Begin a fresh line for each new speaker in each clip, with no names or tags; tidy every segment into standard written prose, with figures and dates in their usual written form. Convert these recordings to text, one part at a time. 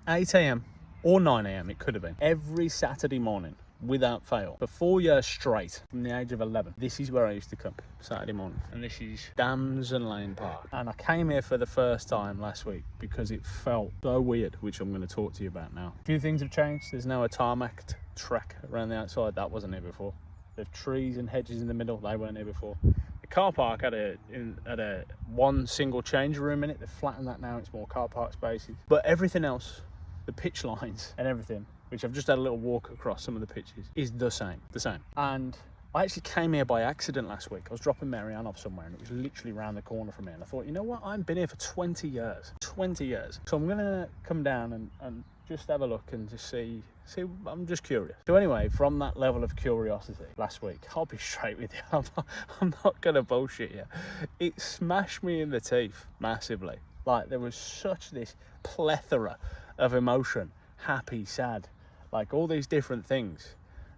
8 a.m. or 9 a.m. it could have been. Every Saturday morning, without fail, for 4 years straight, from the age of 11. This is where I used to come, Saturday morning. And this is Damson Lane Park. And I came here for the first time last week because it felt so weird, which I'm going to talk to you about now. A few things have changed. There's now a tarmac track around the outside. That wasn't here before. There's trees and hedges in the middle. They weren't here before. The car park had a one single change room in it. They've flattened that now. It's more car park spaces. But everything else, the pitch lines and everything, which I've just had a little walk across some of the pitches, is the same. And I actually came here by accident last week. I was dropping Marianne off somewhere and it was literally around the corner from here. And I thought, you know what? I've been here for 20 years. 20 years. So I'm going to come down and just have a look and just see. I'm just curious. So anyway, from that level of curiosity last week, I'll be straight with you. I'm not going to bullshit you. It smashed me in the teeth massively. Like, there was such this plethora of emotion. Happy, sad, like all these different things.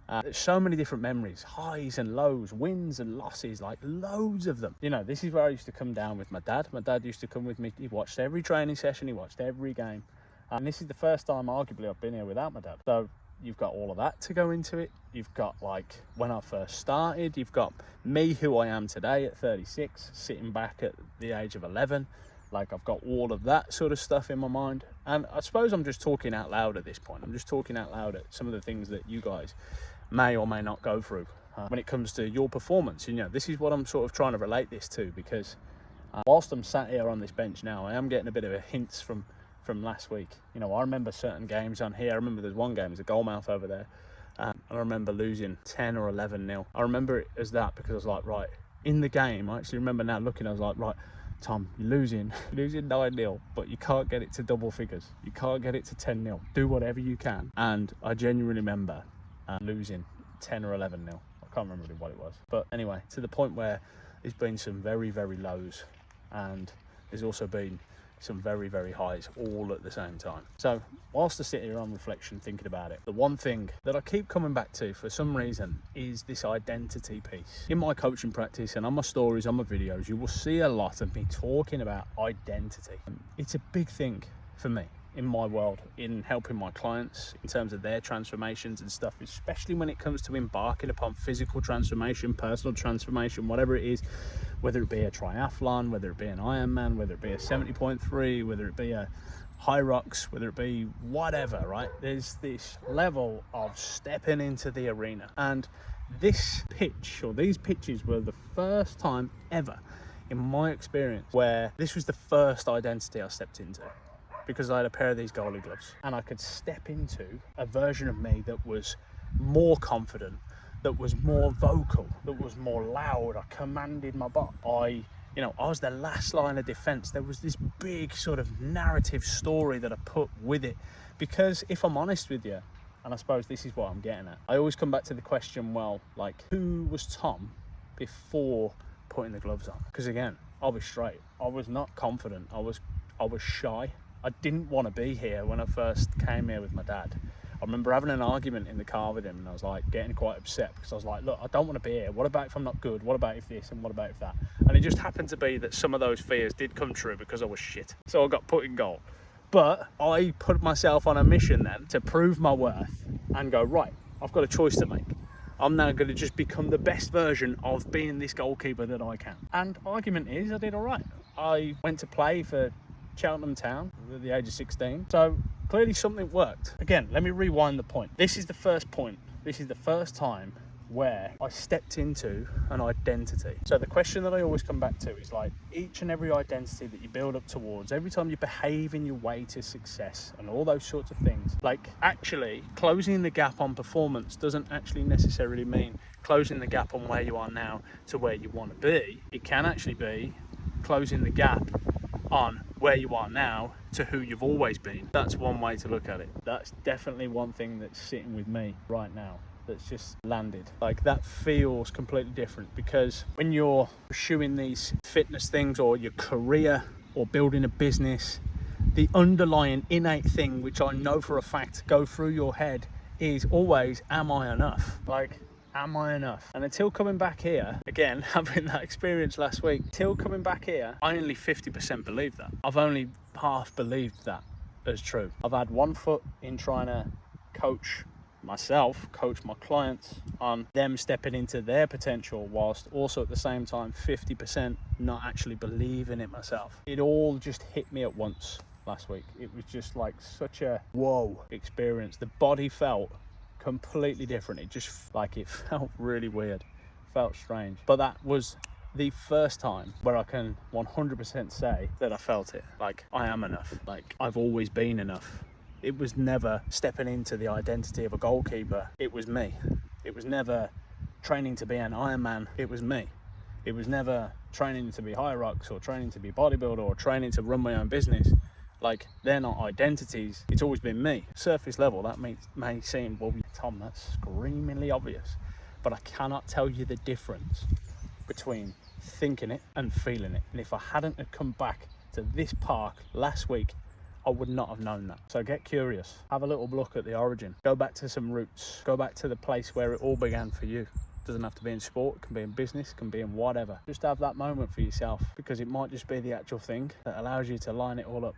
There's so many different memories, highs and lows, wins and losses, like loads of them. You know, this is where I used to come down with my dad. My dad used to come with me. He watched every training session. He watched every game. And this is the first time, arguably, I've been here without my dad. So you've got all of that to go into it. You've got, like, when I first started, you've got me, who I am today at 36, sitting back at the age of 11. Like, I've got all of that sort of stuff in my mind. And I suppose I'm just talking out loud at this point. I'm just talking out loud at some of the things that you guys may or may not go through when it comes to your performance. You know, this is what I'm sort of trying to relate this to, because whilst I'm sat here on this bench now, I am getting a bit of a hints from last week. You know, I remember certain games on here. I remember there's one game, there's a goalmouth over there. And I remember losing 10 or 11-0. I remember it as that because I was like, right, in the game, I actually remember now looking, I was like, right, Tom, you're losing 9-0, but you can't get it to double figures. You can't get it to 10-0. Do whatever you can. And I genuinely remember losing 10 or 11-0. I can't remember what it was. But anyway, to the point where there's been some very, very lows. And there's also been some very, very highs all at the same time. So whilst I sit here on reflection thinking about it, the one thing that I keep coming back to for some reason is this identity piece. In my coaching practice and on my stories, on my videos, you will see a lot of me talking about identity. It's a big thing for me in my world, in helping my clients in terms of their transformations and stuff, especially when it comes to embarking upon physical transformation, personal transformation, whatever it is, whether it be a triathlon, whether it be an Ironman, whether it be a 70.3, whether it be a high rocks, whether it be whatever, right? There's this level of stepping into the arena. And this pitch, or these pitches, were the first time ever in my experience where this was the first identity I stepped into, because I had a pair of these goalie gloves and I could step into a version of me that was more confident, that was more vocal, that was more loud. I commanded my box. I was the last line of defense. There was this big sort of narrative story that I put with it, because if I'm honest with you, and I suppose this is what I'm getting at, I always come back to the question, well, like, who was Tom before putting the gloves on? Because again, I'll be straight, I was not confident. I was shy. I didn't want to be here when I first came here with my dad. I remember having an argument in the car with him, and I was like getting quite upset because I was like, look, I don't want to be here. What about if I'm not good? What about if this? And what about if that? And it just happened to be that some of those fears did come true because I was shit. So I got put in goal. But I put myself on a mission then to prove my worth and go, right, I've got a choice to make. I'm now going to just become the best version of being this goalkeeper that I can. And argument is, I did all right. I went to play for Cheltenham Town at the age of 16. So clearly something worked. Again, let me rewind the point. This is the first point. This is the first time where I stepped into an identity. So the question that I always come back to is, like, each and every identity that you build up towards, every time you behave in your way to success and all those sorts of things, like, actually closing the gap on performance doesn't actually necessarily mean closing the gap on where you are now to where you want to be. It can actually be closing the gap on where you are now to who you've always been. That's one way to look at it. That's definitely one thing that's sitting with me right now, that's just landed. Like, that feels completely different, because when you're pursuing these fitness things, or your career, or building a business, the underlying innate thing, which I know for a fact go through your head, is always, am I enough? Like, am I enough? And until coming back here, again, having that experience last week, till coming back here, I only 50% believed that. I've only half believed that. as true. I've had one foot in trying to coach myself, coach my clients on them stepping into their potential, whilst also at the same time 50% not actually believing it myself. It all just hit me at once last week. It was just like such a whoa experience. The body felt completely different. It just like, it felt really weird, felt strange. But that was the first time where I can 100% say that I felt it. Like, I am enough. Like, I've always been enough. It was never stepping into the identity of a goalkeeper. It was me. It was never training to be an Ironman. It was me. It was never training to be Hyrox or training to be bodybuilder or training to run my own business. Like, they're not identities. It's always been me. Surface level, that may seem, well, Tom, that's screamingly obvious. But I cannot tell you the difference between thinking it and feeling it. And if I hadn't have come back to this park last week, I would not have known that. So get curious, have a little look at the origin, go back to some roots, go back to the place where it all began for you. It doesn't have to be in sport, it can be in business, it can be in whatever. Just have that moment for yourself, because it might just be the actual thing that allows you to line it all up.